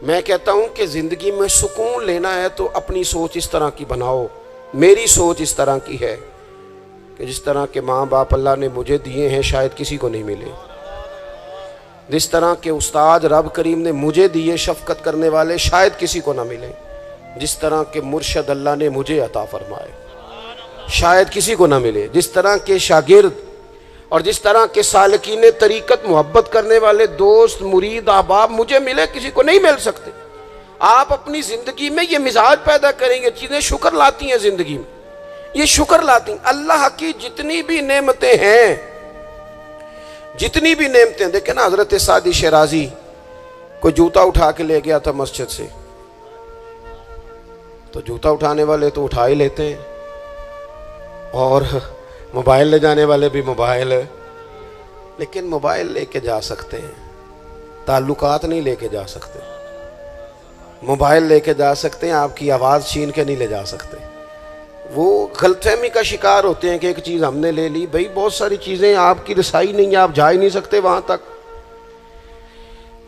میں کہتا ہوں کہ زندگی میں سکون لینا ہے تو اپنی سوچ اس طرح کی بناؤ. میری سوچ اس طرح کی ہے کہ جس طرح کے ماں باپ اللہ نے مجھے دیے ہیں شاید کسی کو نہیں ملے. جس طرح کے استاد رب کریم نے مجھے دیے شفقت کرنے والے شاید کسی کو نہ ملے. جس طرح کے مرشد اللہ نے مجھے عطا فرمائے شاید کسی کو نہ ملے. جس طرح کے شاگرد اور جس طرح کے سالکین طریقت محبت کرنے والے دوست مرید احباب مجھے ملے کسی کو نہیں مل سکتے. آپ اپنی زندگی میں یہ مزاج پیدا کریں گے. چیزیں شکر لاتی ہیں زندگی میں, یہ شکر لاتی ہیں. اللہ کی جتنی بھی نعمتیں ہیں, جتنی بھی نعمتیں, دیکھیں نا حضرت سعدی شیرازی کوئی جوتا اٹھا کے لے گیا تھا مسجد سے, تو جوتا اٹھانے والے تو اٹھا ہی لیتے ہیں, اور موبائل لے جانے والے بھی موبائل, لیکن موبائل لے کے جا سکتے ہیں, تعلقات نہیں لے کے جا سکتے. موبائل لے کے جا سکتے ہیں, آپ کی آواز چھین کے نہیں لے جا سکتے. وہ غلط فہمی کا شکار ہوتے ہیں کہ ایک چیز ہم نے لے لی, بھئی بہت ساری چیزیں آپ کی رسائی نہیں ہے, آپ جا ہی نہیں سکتے وہاں تک.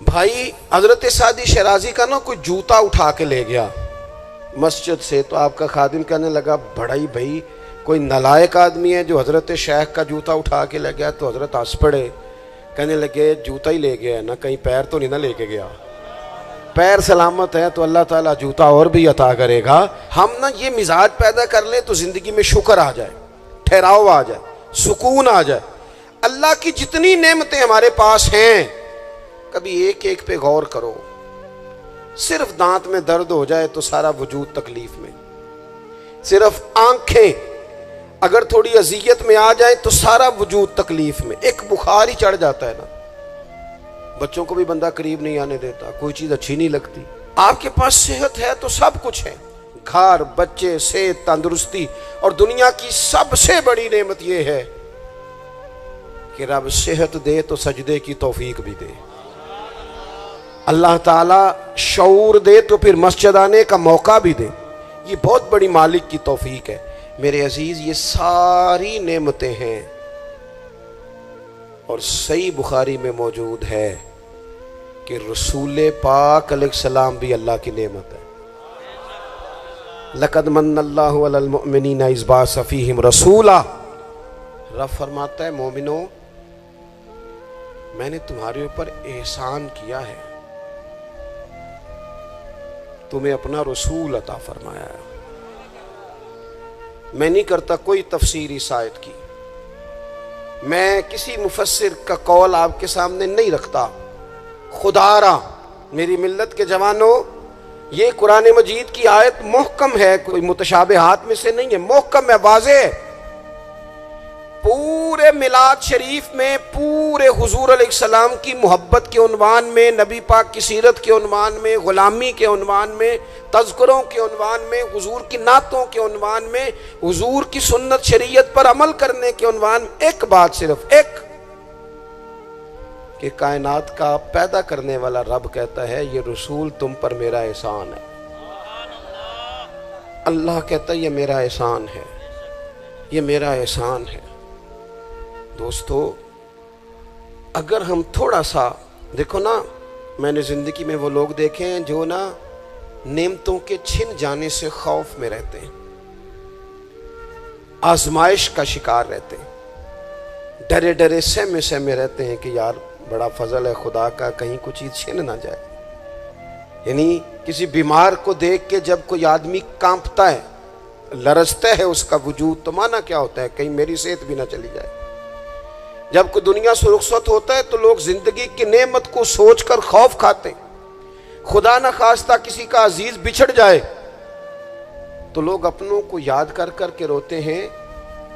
بھائی حضرت سعدی شیرازی کا نا کوئی جوتا اٹھا کے لے گیا مسجد سے, تو آپ کا خادم کہنے لگا بڑا ہی بھائی کوئی نالائق آدمی ہے جو حضرت شیخ کا جوتا اٹھا کے لے گیا. تو حضرت ہنس پڑے, کہنے لگے جوتا ہی لے گیا ہے نا, کہیں پیر تو نہیں نہ لے کے گیا. پیر سلامت ہے تو اللہ تعالیٰ جوتا اور بھی عطا کرے گا. ہم نا یہ مزاج پیدا کر لیں تو زندگی میں شکر آ جائے, ٹھہراؤ آ جائے, سکون آ جائے. اللہ کی جتنی نعمتیں ہمارے پاس ہیں کبھی ایک ایک پہ غور کرو. صرف دانت میں درد ہو جائے تو سارا وجود تکلیف میں, صرف آنکھیں اگر تھوڑی اذیت میں آ جائے تو سارا وجود تکلیف میں. ایک بخار ہی چڑھ جاتا ہے نا, بچوں کو بھی بندہ قریب نہیں آنے دیتا, کوئی چیز اچھی نہیں لگتی. آپ کے پاس صحت ہے تو سب کچھ ہے, گھر, بچے, صحت, تندرستی, اور دنیا کی سب سے بڑی نعمت یہ ہے کہ رب صحت دے تو سجدے کی توفیق بھی دے. اللہ تعالیٰ شعور دے تو پھر مسجد آنے کا موقع بھی دے. یہ بہت بڑی مالک کی توفیق ہے. میرے عزیز یہ ساری نعمتیں ہیں, اور صحیح بخاری میں موجود ہے کہ رسول پاک علیہ السلام بھی اللہ کی نعمت ہے. لقد من اللہ علی المؤمنین اذ بعث فیہم رسولا. رب فرماتا ہے مومنو میں نے تمہارے اوپر احسان کیا ہے, تمہیں اپنا رسول عطا فرمایا ہے. میں نہیں کرتا کوئی تفسیر اس آیت کی, میں کسی مفسر کا قول آپ کے سامنے نہیں رکھتا. خدا را میری ملت کے جوانوں, یہ قرآن مجید کی آیت محکم ہے, کوئی متشابہات میں سے نہیں ہے, محکم ہے, واضح ہے. پورے میلاد شریف میں پورے حضور علیہ السلام کی محبت کے عنوان میں, نبی پاک کی سیرت کے عنوان میں, غلامی کے عنوان میں, تذکروں کے عنوان میں, حضور کی نعتوں کے عنوان میں, حضور کی سنت شریعت پر عمل کرنے کے عنوان میں ایک بات, صرف ایک, کہ کائنات کا پیدا کرنے والا رب کہتا ہے یہ رسول تم پر میرا احسان ہے. اللہ کہتا ہے یہ میرا احسان ہے, یہ میرا احسان ہے. دوستو اگر ہم تھوڑا سا دیکھو نا, میں نے زندگی میں وہ لوگ دیکھے ہیں جو نا نعمتوں کے چھن جانے سے خوف میں رہتے ہیں, آزمائش کا شکار رہتے ہیں, ڈرے ڈرے سہمے سہمے رہتے ہیں کہ یار بڑا فضل ہے خدا کا, کہیں کچھ چیز چھن نہ جائے. یعنی کسی بیمار کو دیکھ کے جب کوئی آدمی کانپتا ہے, لرزتا ہے اس کا وجود, تو مانا کیا ہوتا ہے کہیں میری صحت بھی نہ چلی جائے. جب کوئی دنیا سے رخصت ہوتا ہے تو لوگ زندگی کی نعمت کو سوچ کر خوف کھاتے ہیں. خدا نہ خواستہ کسی کا عزیز بچھڑ جائے تو لوگ اپنوں کو یاد کر کر کے روتے ہیں.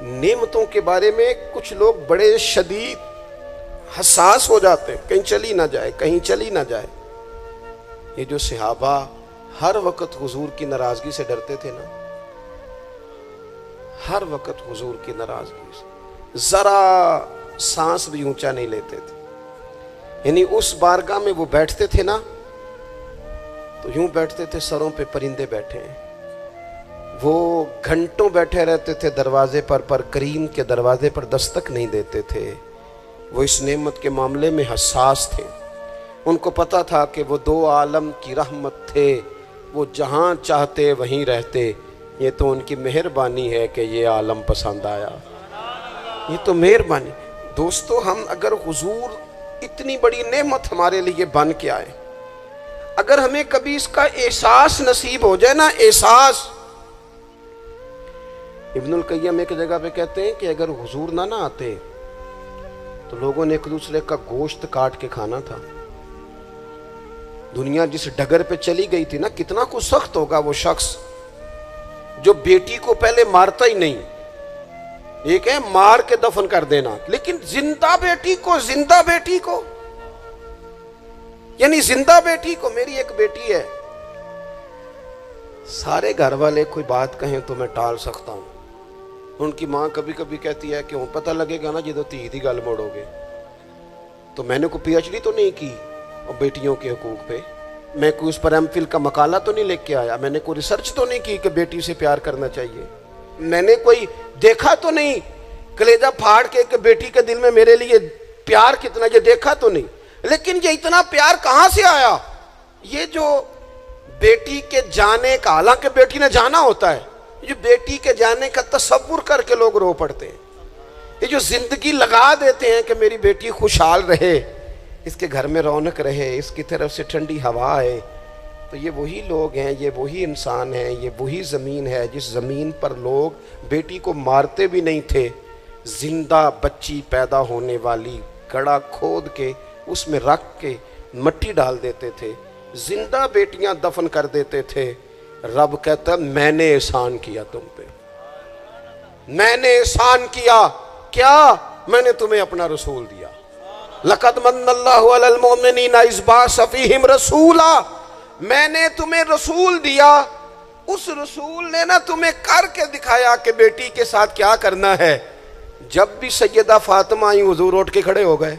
نعمتوں کے بارے میں کچھ لوگ بڑے شدید حساس ہو جاتے ہیں, کہیں چلی نہ جائے, کہیں چلی نہ جائے. یہ جو صحابہ ہر وقت حضور کی ناراضگی سے ڈرتے تھے نا, ہر وقت حضور کی ناراضگی سے, ذرا سانس بھی اونچا نہیں لیتے تھے. یعنی اس بارگاہ میں وہ بیٹھتے تھے نا تو یوں بیٹھتے تھے سروں پہ پرندے بیٹھے ہیں. وہ گھنٹوں بیٹھے رہتے تھے دروازے پر کریم کے دروازے پر دستک نہیں دیتے تھے. وہ اس نعمت کے معاملے میں حساس تھے. ان کو پتہ تھا کہ وہ دو عالم کی رحمت تھے، وہ جہاں چاہتے وہیں رہتے، یہ تو ان کی مہربانی ہے کہ یہ عالم پسند آیا، یہ تو مہربانی۔ دوستو ہم اگر حضور اتنی بڑی نعمت ہمارے لیے بن کے آئے، اگر ہمیں کبھی اس کا احساس نصیب ہو جائے نا، احساس، ابن القیم ایک جگہ پہ کہتے ہیں کہ اگر حضور نہ آتے تو لوگوں نے ایک دوسرے کا گوشت کاٹ کے کھانا تھا۔ دنیا جس ڈگر پہ چلی گئی تھی نا، کتنا کچھ سخت ہوگا وہ شخص جو بیٹی کو پہلے مارتا ہی نہیں، ایک ہے مار کے دفن کر دینا، لیکن زندہ بیٹی کو یعنی زندہ بیٹی کو، میری ایک بیٹی ہے، سارے گھر والے کوئی بات کہیں تو میں ٹال سکتا ہوں، ان کی ماں کبھی کبھی کہتی ہے کہ ہوں پتہ لگے گا نا جدو تھی دی گل موڑو گے، تو میں نے کوئی پی ایچ ڈی تو نہیں کی بیٹیوں کے حقوق پہ، میں کوئی اس پر ایم فل کا مقالہ تو نہیں لکھ کے آیا، میں نے کوئی ریسرچ تو نہیں کی کہ بیٹی سے پیار کرنا چاہیے، میں نے کوئی دیکھا تو نہیں کلیجہ پھاڑ کے کہ بیٹی کے دل میں میرے لیے پیار کتنا، یہ دیکھا تو نہیں، لیکن یہ اتنا پیار کہاں سے آیا؟ یہ جو بیٹی کے جانے کا، حالانکہ بیٹی نے جانا ہوتا ہے، یہ بیٹی کے جانے کا تصور کر کے لوگ رو پڑتے ہیں، یہ جو زندگی لگا دیتے ہیں کہ میری بیٹی خوشحال رہے، اس کے گھر میں رونق رہے، اس کی طرف سے ٹھنڈی ہوا ہے، تو یہ وہی لوگ ہیں، یہ وہی انسان ہیں، یہ وہی زمین ہے جس زمین پر لوگ بیٹی کو مارتے بھی نہیں تھے، زندہ بچی پیدا ہونے والی گڑھا کھود کے اس میں رکھ کے مٹی ڈال دیتے تھے، زندہ بیٹیاں دفن کر دیتے تھے۔ رب کہتا ہے میں نے احسان کیا تم پہ، میں نے احسان کیا، کیا؟ میں نے تمہیں اپنا رسول دیا، لَقَدْ مَنَّ اللَّهُ عَلَى الْمُؤْمِنِينَ إِذْ بَعَثَ فِيهِمْ رَسُولًا، میں نے تمہیں رسول دیا، اس رسول نے نا تمہیں کر کے دکھایا کہ بیٹی کے ساتھ کیا کرنا ہے۔ جب بھی سیدہ فاطمہ آئی حضور اٹھ کے کھڑے ہو گئے،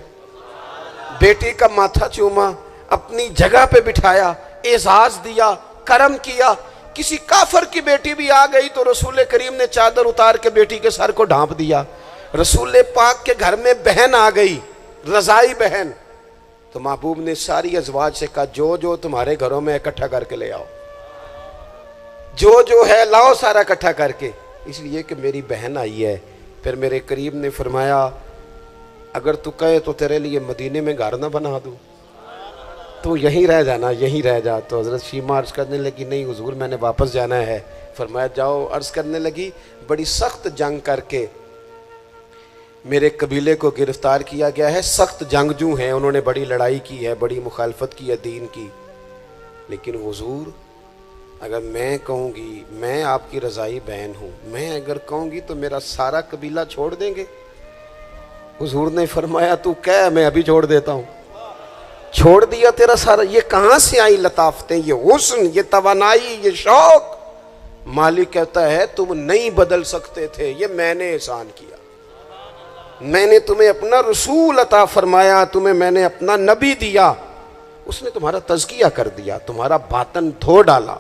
بیٹی کا ماتھا چوما، اپنی جگہ پہ بٹھایا، اعزاز دیا، کرم کیا۔ کسی کافر کی بیٹی بھی آ گئی تو رسول کریم نے چادر اتار کے بیٹی کے سر کو ڈھانپ دیا۔ رسول پاک کے گھر میں بہن آ گئی، رضائی بہن، تو محبوب نے ساری ازواج سے کہا جو جو تمہارے گھروں میں اکٹھا کر کے لے آؤ، جو ہے لاؤ سارا اکٹھا کر کے، اس لیے کہ میری بہن آئی ہے۔ پھر میرے کریم نے فرمایا اگر تو کہے تو تیرے لیے مدینے میں گھر نہ بنا دوں، تو یہیں رہ جانا، یہیں رہ جا۔ تو حضرت شیمہ عرض کرنے لگی نہیں حضور میں نے واپس جانا ہے۔ فرمایا جاؤ۔ عرض کرنے لگی بڑی سخت جنگ کر کے میرے قبیلے کو گرفتار کیا گیا ہے، سخت جنگجو ہیں، انہوں نے بڑی لڑائی کی ہے، بڑی مخالفت کی ہے دین کی، لیکن حضور اگر میں کہوں گی میں آپ کی رضائی بہن ہوں، میں اگر کہوں گی تو میرا سارا قبیلہ چھوڑ دیں گے؟ حضور نے فرمایا تو کہہ میں ابھی چھوڑ دیتا ہوں۔ چھوڑ دیا تیرا سارا۔ یہ کہاں سے آئی لطافتیں، یہ حسن، یہ توانائی، یہ شوق؟ مالک کہتا ہے تم نہیں بدل سکتے تھے، یہ میں نے احسان کیا، میں نے تمہیں اپنا رسول عطا فرمایا، تمہیں میں نے اپنا نبی دیا، اس نے تمہارا تزکیہ کر دیا، تمہارا باطن دھو ڈالا،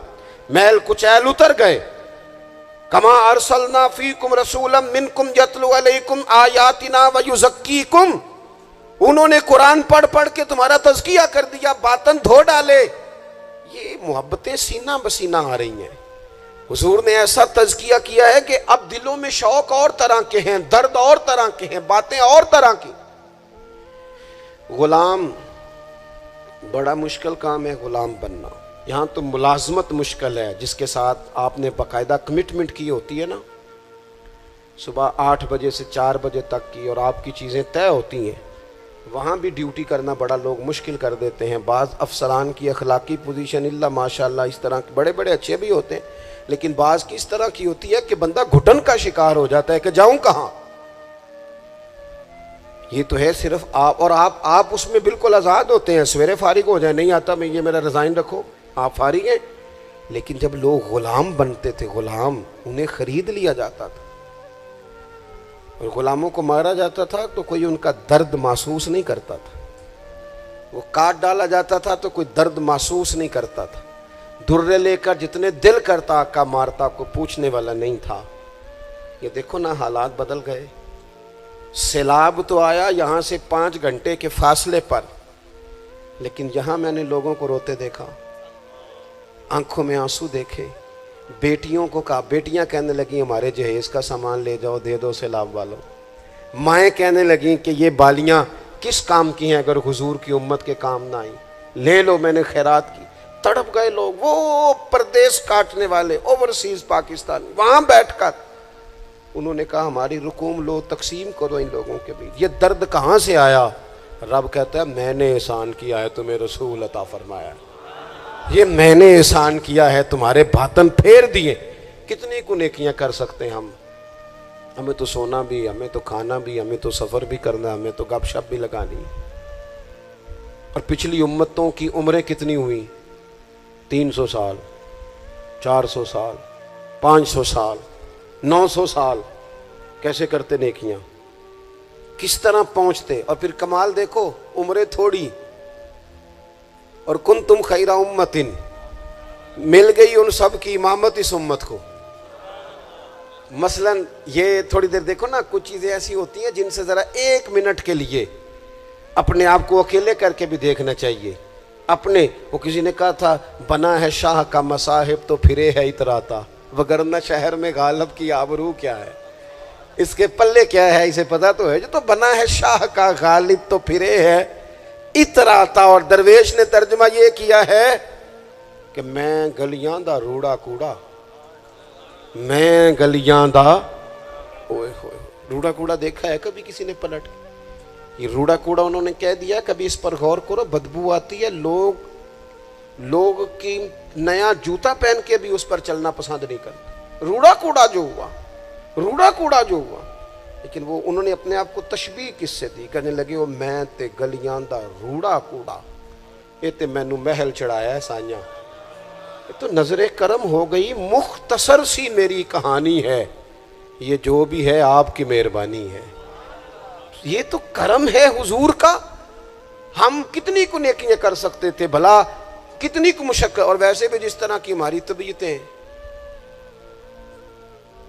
میل کچیل اتر گئے۔ کما ارسلنا فیکم رسولا منکم یتلو علیکم آیاتنا ویزکیکم، انہوں نے قرآن پڑھ پڑھ کے تمہارا تزکیہ کر دیا، باطن دھو ڈالے۔ یہ محبتیں سینہ بسینہ آ رہی ہیں۔ حضور نے ایسا تزکیہ کیا ہے کہ اب دلوں میں شوق اور طرح کے ہیں، درد اور طرح کے ہیں، باتیں اور طرح کی۔ غلام بڑا مشکل کام ہے، غلام بننا۔ یہاں تو ملازمت مشکل ہے، جس کے ساتھ آپ نے باقاعدہ کمٹمنٹ کی ہوتی ہے نا، صبح 8 بجے سے 4 بجے تک کی، اور آپ کی چیزیں طے ہوتی ہیں، وہاں بھی ڈیوٹی کرنا بڑا لوگ مشکل کر دیتے ہیں۔ بعض افسران کی اخلاقی پوزیشن اللہ ماشاءاللہ اس طرح کے بڑے بڑے اچھے بھی ہوتے ہیں، لیکن بعض کی اس طرح کی ہوتی ہے کہ بندہ گھٹن کا شکار ہو جاتا ہے کہ جاؤں کہاں۔ یہ تو ہے صرف آپ، اور آپ اس میں بالکل آزاد ہوتے ہیں، سویرے فارغ ہو جائیں، نہیں آتا میں یہ میرا ریزائن رکھو، آپ فارغ ہیں۔ لیکن جب لوگ غلام بنتے تھے، غلام انہیں خرید لیا جاتا تھا، اور غلاموں کو مارا جاتا تھا تو کوئی ان کا درد محسوس نہیں کرتا تھا، وہ کاٹ ڈالا جاتا تھا تو کوئی درد محسوس نہیں کرتا تھا، درے لے کر جتنے دل کرتا کا مارتا کو پوچھنے والا نہیں تھا۔ یہ دیکھو نا حالات بدل گئے۔ سیلاب تو آیا یہاں سے 5 گھنٹے کے فاصلے پر، لیکن یہاں میں نے لوگوں کو روتے دیکھا، آنکھوں میں آنسو دیکھے، بیٹیوں کو کہا، بیٹیاں کہنے لگیں ہمارے جہیز کا سامان لے جاؤ، دے دو سیلاب والوں، مائیں کہنے لگیں کہ یہ بالیاں کس کام کی ہیں اگر حضور کی امت کے کام نہ آئیں، لے لو، میں نے خیرات کی۔ تڑپ گئے لوگ، وہ پردیس کاٹنے والے اوورسیز پاکستانی، وہاں بیٹھ کر انہوں نے کہا ہماری رقوم لو، تقسیم کرو ان لوگوں کے بیچ۔ یہ درد کہاں سے آیا؟ رب کہتا ہے میں نے احسان کیا ہے، تمہیں رسول عطا فرمایا، یہ میں نے احسان کیا ہے، تمہارے باطن پھیر دیے۔ کتنی کو نیکیاں کر سکتے ہیں ہمیں تو سونا بھی، ہمیں تو کھانا بھی، ہمیں تو سفر بھی کرنا، ہمیں تو گپ شپ بھی لگانی۔ اور پچھلی امتوں کی عمریں کتنی ہوئی؟ 300 سال، 400 سال، 500 سال، 900 سال، کیسے کرتے نیکیاں، کس طرح پہنچتے۔ اور پھر کمال دیکھو، عمریں تھوڑی اور کنتم خیر امت، مل گئی ان سب کی امامت اس امت کو۔ مثلا یہ تھوڑی دیر دیکھو نا، کچھ چیزیں ایسی ہوتی ہیں جن سے ذرا 1 منٹ کے لیے اپنے آپ کو اکیلے کر کے بھی دیکھنا چاہیے۔ اپنے وہ کسی نے کہا تھا بنا ہے شاہ کا مصاحب تو پھرے ہے اتراتا، وگرنہ شہر میں غالب کی آبرو کیا ہے، اس کے پلے کیا ہے اسے پتا تو ہے، جو تو بنا ہے شاہ کا غالب تو پھرے ہے اتراتا۔ اور درویش نے ترجمہ یہ کیا ہے کہ میں گلیاں دا روڑا کوڑا، میں گلیاں دا اوئے ہوئے، روڑا کوڑا دیکھا ہے کبھی کسی نے پلٹ کے؟ یہ روڑا کوڑا انہوں نے کہہ دیا، کبھی اس پر غور کرو، بدبو آتی ہے، لوگ کی نیا جوتا پہن کے بھی اس پر چلنا پسند نہیں کرتے۔ روڑا کوڑا جو ہوا، روڑا کوڑا جو ہوا، لیکن وہ انہوں نے اپنے آپ کو تشبیہ کس سے دی؟ کہنے لگے وہ میں تے گلیاں دا روڑا کوڑا، یہ تے مینو محل چڑھایا ہے سائیاں، تو نظر کرم ہو گئی، مختصر سی میری کہانی ہے، یہ جو بھی ہے آپ کی مہربانی ہے۔ یہ تو کرم ہے حضور کا۔ ہم کتنی کو نیکیاں کر سکتے تھے بھلا، کتنی کو مشقت، اور ویسے بھی جس طرح کی ہماری طبیعتیں،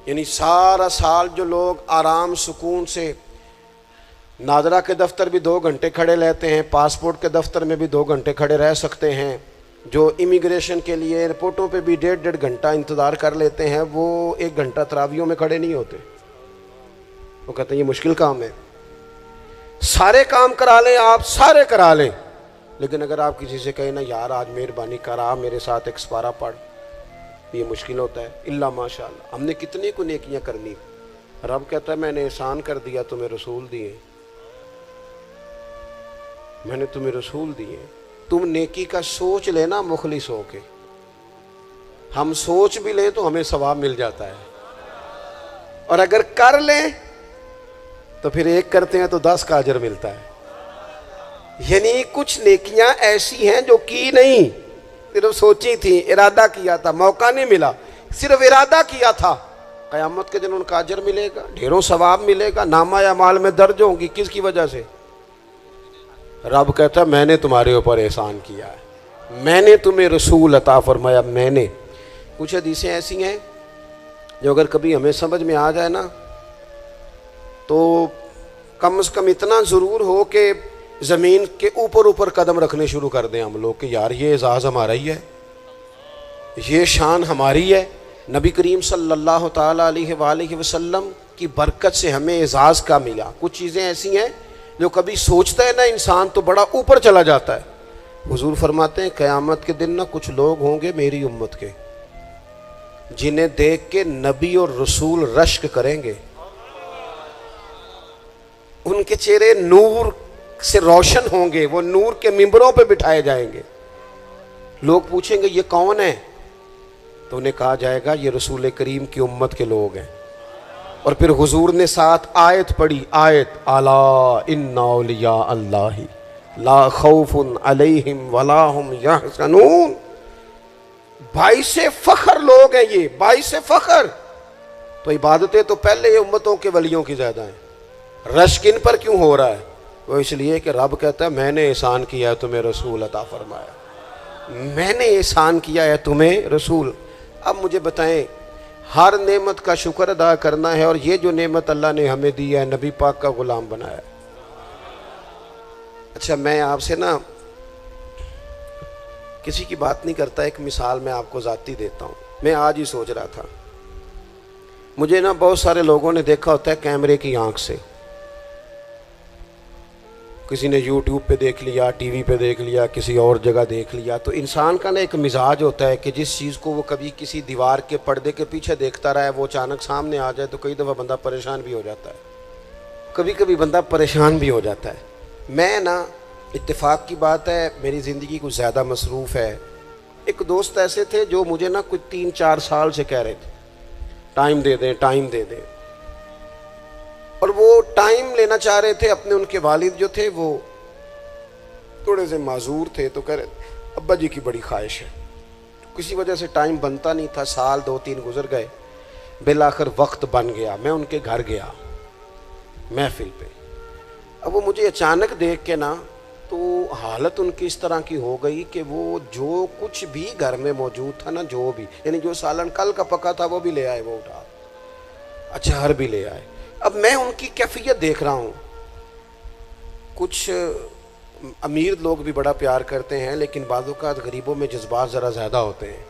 یعنی سارا سال جو لوگ آرام سکون سے ناظرہ کے دفتر بھی 2 گھنٹے کھڑے رہتے ہیں، پاسپورٹ کے دفتر میں بھی 2 گھنٹے کھڑے رہ سکتے ہیں، جو امیگریشن کے لیے ایئرپورٹوں پہ بھی 1.5 گھنٹہ انتظار کر لیتے ہیں، وہ 1 گھنٹہ تراویحوں میں کھڑے نہیں ہوتے۔ وہ کہتے ہیں یہ مشکل کام ہے، سارے کام کرا لیں آپ، سارے کرا لیں، لیکن اگر آپ کسی سے کہیں نا یار آج مہربانی کرا میرے ساتھ ایک سپارہ پڑھ، یہ مشکل ہوتا ہے۔ اللہ ماشاء اللہ ہم نے کتنی کو نیکیاں کرنی۔ رب کہتا ہے میں نے احسان کر دیا، تمہیں رسول دیے، میں نے تمہیں رسول دیے، تم نیکی کا سوچ لینا مخلص ہو کے۔ ہم سوچ بھی لیں تو ہمیں ثواب مل جاتا ہے، اور اگر کر لیں تو پھر 1 کرتے ہیں تو 10 کا اجر ملتا ہے۔ یعنی کچھ نیکیاں ایسی ہیں جو کی نہیں، صرف سوچی تھی، ارادہ کیا تھا، موقع نہیں ملا، صرف ارادہ کیا تھا، قیامت کے دن ان کا اجر ملے گا، ڈھیروں ثواب ملے گا، نامہ اعمال میں درج ہوں گی۔ کس کی وجہ سے؟ رب کہتا ہے میں نے تمہارے اوپر احسان کیا ہے، میں نے تمہیں رسول عطا فرمایا، میں نے۔ کچھ حدیثیں ایسی ہیں جو اگر کبھی ہمیں سمجھ میں آ جائے نا تو کم از کم اتنا ضرور ہو کہ زمین کے اوپر قدم رکھنے شروع کر دیں ہم لوگ کہ یار یہ اعزاز ہمارا ہی ہے، یہ شان ہماری ہے۔ نبی کریم صلی اللہ تعالیٰ علیہ وآلہ وسلم کی برکت سے ہمیں اعزاز کا ملا۔ کچھ چیزیں ایسی ہیں جو کبھی سوچتا ہے نا انسان تو بڑا اوپر چلا جاتا ہے۔ حضور فرماتے ہیں قیامت کے دن نا کچھ لوگ ہوں گے میری امت کے جنہیں دیکھ کے نبی اور رسول رشک کریں گے، ان کے چہرے نور سے روشن ہوں گے، وہ نور کے ممبروں پہ بٹھائے جائیں گے۔ لوگ پوچھیں گے یہ کون ہے؟ تو انہیں کہا جائے گا یہ رسول کریم کی امت کے لوگ ہیں۔ اور پھر حضور نے ساتھ آیت پڑھی، آیت الا ان اولیاء اللہ لا خوف علیہم ولا هم یحزنون۔ باعث فخر لوگ ہیں یہ، باعث فخر۔ تو عبادتیں تو پہلے امتوں کے ولیوں کی زیادہ ہیں، رشک ان پر کیوں ہو رہا ہے؟ وہ اس لیے کہ رب کہتا ہے میں نے احسان کیا ہے تمہیں رسول عطا فرمایا، میں نے احسان کیا ہے تمہیں رسول۔ اب مجھے بتائیں، ہر نعمت کا شکر ادا کرنا ہے، اور یہ جو نعمت اللہ نے ہمیں دی ہے نبی پاک کا غلام بنایا ہے۔ اچھا میں آپ سے نا کسی کی بات نہیں کرتا. ایک مثال میں آپ کو ذاتی دیتا ہوں. میں آج ہی سوچ رہا تھا, مجھے نا بہت سارے لوگوں نے دیکھا ہوتا ہے کیمرے کی آنکھ سے. کسی نے یوٹیوب پہ دیکھ لیا, ٹی وی پہ دیکھ لیا, کسی اور جگہ دیکھ لیا. تو انسان کا نا ایک مزاج ہوتا ہے کہ جس چیز کو وہ کبھی کسی دیوار کے پردے کے پیچھے دیکھتا رہا ہے, وہ اچانک سامنے آ جائے تو کئی دفعہ بندہ پریشان بھی ہو جاتا ہے. کبھی کبھی بندہ پریشان بھی ہو جاتا ہے. میں نا, اتفاق کی بات ہے, میری زندگی کچھ زیادہ مصروف ہے. ایک دوست ایسے تھے جو مجھے نا کچھ 3-4 سال سے کہہ رہے تھے ٹائم دے دیں, ٹائم دے دیں. اور وہ ٹائم لینا چاہ رہے تھے. اپنے ان کے والد جو تھے وہ تھوڑے سے معذور تھے, تو کہہ رہے ابا جی کی بڑی خواہش ہے. کسی وجہ سے ٹائم بنتا نہیں تھا. سال 2-3 گزر گئے, بالآخر وقت بن گیا. میں ان کے گھر گیا محفل پہ. اب وہ مجھے اچانک دیکھ کے نا, تو حالت ان کی اس طرح کی ہو گئی کہ وہ جو کچھ بھی گھر میں موجود تھا نا, جو بھی, یعنی جو سالن کل کا پکا تھا وہ بھی لے آئے, وہ اٹھا, اچار بھی لے آئے. اب میں ان کی کیفیت دیکھ رہا ہوں. کچھ امیر لوگ بھی بڑا پیار کرتے ہیں, لیکن بعض اوقات غریبوں میں جذبات ذرا زیادہ ہوتے ہیں.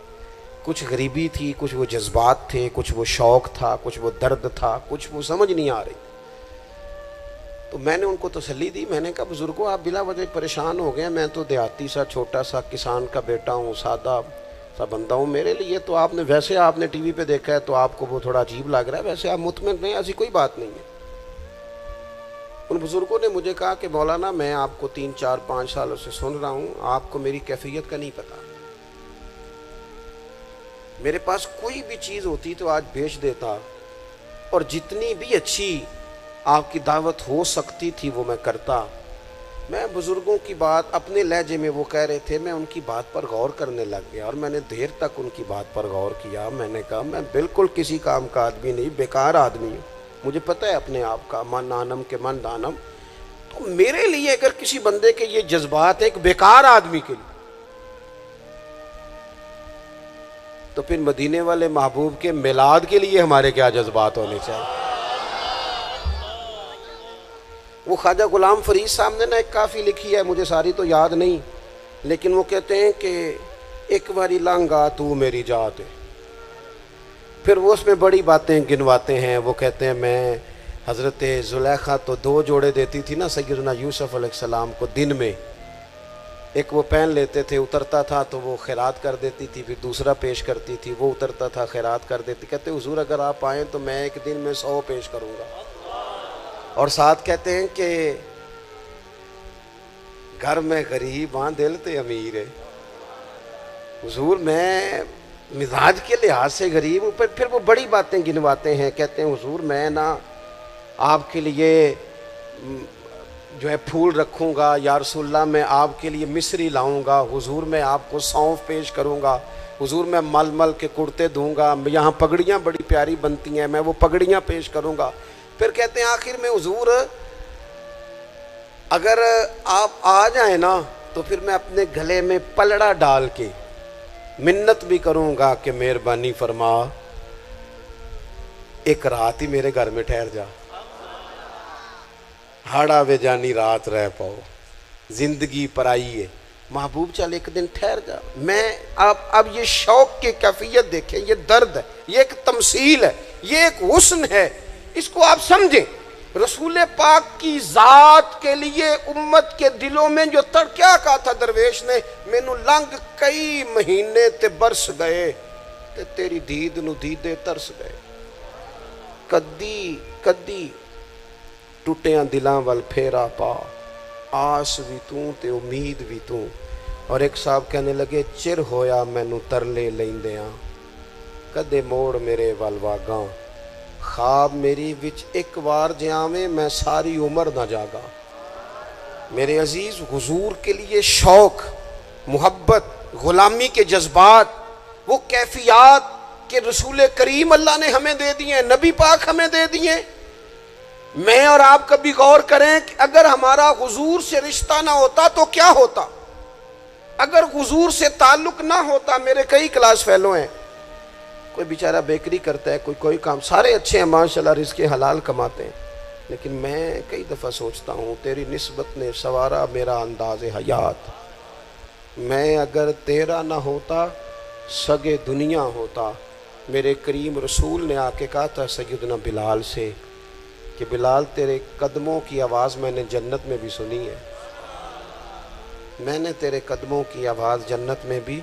کچھ غریبی تھی, کچھ وہ جذبات تھے, کچھ وہ شوق تھا, کچھ وہ درد تھا, کچھ وہ سمجھ نہیں آ رہی. تو میں نے ان کو تسلی دی. میں نے کہا بزرگوں آپ بلا وجہ پریشان ہو گئے, میں تو دیہاتی سا چھوٹا سا کسان کا بیٹا ہوں, سادہ سا بندہ ہوں. میرے لیے تو آپ نے, ویسے آپ نے ٹی وی پہ دیکھا ہے تو آپ کو وہ تھوڑا عجیب لگ رہا ہے, ویسے آپ مطمئن رہیں, ایسی کوئی بات نہیں ہے. ان بزرگوں نے مجھے کہا کہ مولانا میں آپ کو 3-4-5 سالوں سے سن رہا ہوں, آپ کو میری کیفیت کا نہیں پتا. میرے پاس کوئی بھی چیز ہوتی تو آج بیچ دیتا, اور جتنی بھی اچھی آپ کی دعوت ہو سکتی تھی وہ میں کرتا. میں بزرگوں کی بات اپنے لہجے میں وہ کہہ رہے تھے, میں ان کی بات پر غور کرنے لگ گیا, اور میں نے دیر تک ان کی بات پر غور کیا. میں نے کہا میں بالکل کسی کام کا آدمی نہیں, بیکار آدمی ہوں. مجھے پتہ ہے اپنے آپ کا, من نانم کے من دانم. تو میرے لیے اگر کسی بندے کے یہ جذبات ہے ایک بیکار آدمی کے لیے, تو پھر مدینے والے محبوب کے میلاد کے لیے ہمارے کیا جذبات ہونے چاہیے. وہ خواجہ غلام فرید صاحب نے نا ایک کافی لکھی ہے, مجھے ساری تو یاد نہیں, لیکن وہ کہتے ہیں کہ ایک باری لانگا تو میری جات ہے. پھر وہ اس میں بڑی باتیں گنواتے ہیں. وہ کہتے ہیں میں حضرت زلیخا تو 2 جوڑے دیتی تھی نا سیدنا یوسف علیہ السلام کو دن میں, ایک وہ پہن لیتے تھے, اترتا تھا تو وہ خیرات کر دیتی تھی, پھر دوسرا پیش کرتی تھی, وہ اترتا تھا خیرات کر دیتی. کہتے حضور اگر آپ آئیں تو میں ایک دن میں 100 پیش کروں گا. اور ساتھ کہتے ہیں کہ گھر میں غریب ہاں دل تے امیر ہے. حضور میں مزاج کے لحاظ سے غریب ہوں. پھر وہ بڑی باتیں گنواتے ہیں. کہتے ہیں حضور میں نا آپ کے لیے جو ہے پھول رکھوں گا, یا رسول اللہ میں آپ کے لیے مصری لاؤں گا, حضور میں آپ کو سونف پیش کروں گا, حضور میں مل مل کے کرتے دوں گا, یہاں پگڑیاں بڑی پیاری بنتی ہیں میں وہ پگڑیاں پیش کروں گا. پھر کہتے ہیں آخر میں حضور اگر آپ آ جائیں نا تو پھر میں اپنے گلے میں پلڑا ڈال کے منت بھی کروں گا کہ مہربانی فرما ایک رات ہی میرے گھر میں ٹھہر جا, ہاڑا وے جانی رات رہ پاؤ, زندگی پرائی ہے. محبوب چل ایک دن ٹھہر جا. میں اب یہ شوق کی کیفیت دیکھیں, یہ درد ہے, یہ ایک تمثیل ہے, یہ ایک حسن ہے, اس کو آپ سمجھیں. رسول پاک کی ذات کے لیے امت کے دلوں میں جو کیا کہا تھا درویش نے, مینوں لنگ کئی مہینے تے برس گئے تے تیری دید نو دیدے ترس گئے. کدی کدی ٹوٹیاں دلاں وال پھیرا پا, آس بھی توں تے امید بھی توں. اور ایک صاحب کہنے لگے چر ہویا مینوں ترلے لیندیاں, کدے موڑ میرے ول واگاں, خواب میری وچ ایک وار جاویں میں ساری عمر نہ جاگا. میرے عزیز حضور کے لیے شوق, محبت, غلامی کے جذبات, وہ کیفیات کہ رسول کریم اللہ نے ہمیں دے دیے, نبی پاک ہمیں دے دیے. میں اور آپ کبھی غور کریں کہ اگر ہمارا حضور سے رشتہ نہ ہوتا تو کیا ہوتا, اگر حضور سے تعلق نہ ہوتا. میرے کئی کلاس فیلو ہیں, کوئی بیچارہ بیکری کرتا ہے, کوئی کام, سارے اچھے ہیں ماشاءاللہ, رزق حلال کماتے ہیں, لیکن میں کئی دفعہ سوچتا ہوں تیری نسبت نے سوارا میرا انداز حیات. میں اگر تیرا نہ ہوتا سگے دنیا ہوتا. میرے کریم رسول نے آ کے کہا تھا سیدنا بلال سے کہ بلال تیرے قدموں کی آواز میں نے جنت میں بھی سنی ہے. میں نے تیرے قدموں کی آواز جنت میں بھی.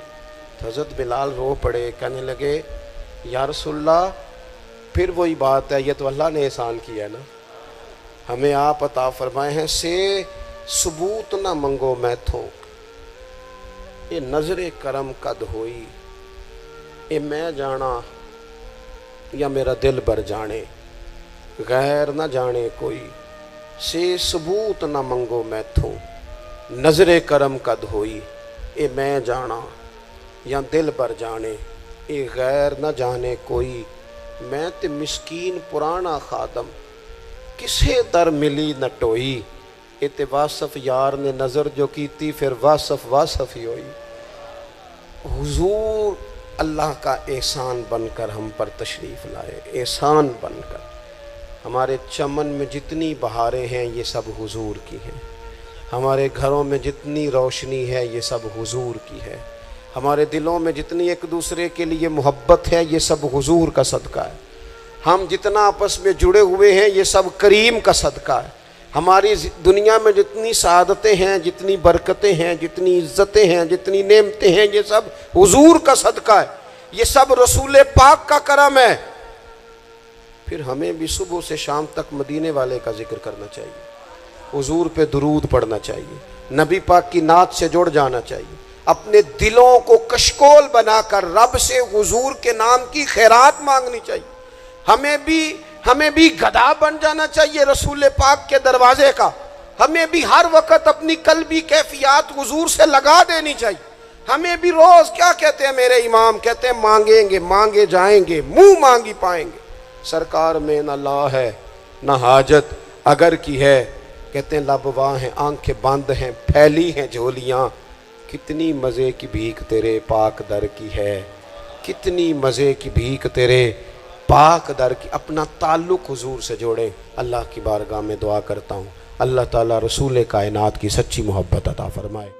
حضرت بلال رو پڑے, کہنے لگے یا رسول اللہ پھر وہی بات ہے, یہ تو اللہ نے احسان کیا ہے نا, ہمیں آپ عطا فرمائے ہیں. سے ثبوت نہ منگو میں تھوں, یہ نظر کرم قد ہوئی, اے میں جانا یا میرا دل بر جانے, غیر نہ جانے کوئی. سے ثبوت نہ منگو میں تھوں, نظر کرم قد ہوئی, اے میں جانا یا دل بر جانے, اے غیر نہ جانے کوئی. میں تے مسکین پرانا خادم, کسے در ملی نہ ٹوئی. اے تے واصف یار نے نظر جو کیتی, پھر واصف واصف ہی ہوئی. حضور اللہ کا احسان بن کر ہم پر تشریف لائے, احسان بن کر. ہمارے چمن میں جتنی بہاریں ہیں یہ سب حضور کی ہیں. ہمارے گھروں میں جتنی روشنی ہے یہ سب حضور کی ہے. ہمارے دلوں میں جتنی ایک دوسرے کے لیے محبت ہے یہ سب حضور کا صدقہ ہے. ہم جتنا آپس میں جڑے ہوئے ہیں یہ سب کریم کا صدقہ ہے. ہماری دنیا میں جتنی سعادتیں ہیں, جتنی برکتیں ہیں, جتنی عزتیں ہیں, جتنی نعمتیں ہیں, یہ سب حضور کا صدقہ ہے. یہ سب رسول پاک کا کرم ہے. پھر ہمیں بھی صبح سے شام تک مدینے والے کا ذکر کرنا چاہیے, حضور پہ درود پڑھنا چاہیے, نبی پاک کی نعت سے جڑ جانا چاہیے. اپنے دلوں کو کشکول بنا کر رب سے حضور کے نام کی خیرات مانگنی چاہیے. ہمیں بھی گدھا بن جانا چاہیے رسول پاک کے دروازے کا. ہمیں بھی ہر وقت اپنی قلبی کیفیات حضور سے لگا دینی چاہیے. ہمیں بھی روز کیا کہتے ہیں میرے امام, کہتے ہیں مانگیں گے مانگے جائیں گے, منہ مانگی پائیں گے. سرکار میں نہ لا ہے نہ حاجت اگر کی ہے, کہتے ہیں لب واں ہیں آنکھیں بند ہیں پھیلی ہیں جھولیاں. کتنی مزے کی بھیک تیرے پاک در کی ہے, کتنی مزے کی بھیک تیرے پاک در کی. اپنا تعلق حضور سے جوڑیں. اللہ کی بارگاہ میں دعا کرتا ہوں اللہ تعالیٰ رسول کائنات کی سچی محبت عطا فرمائے.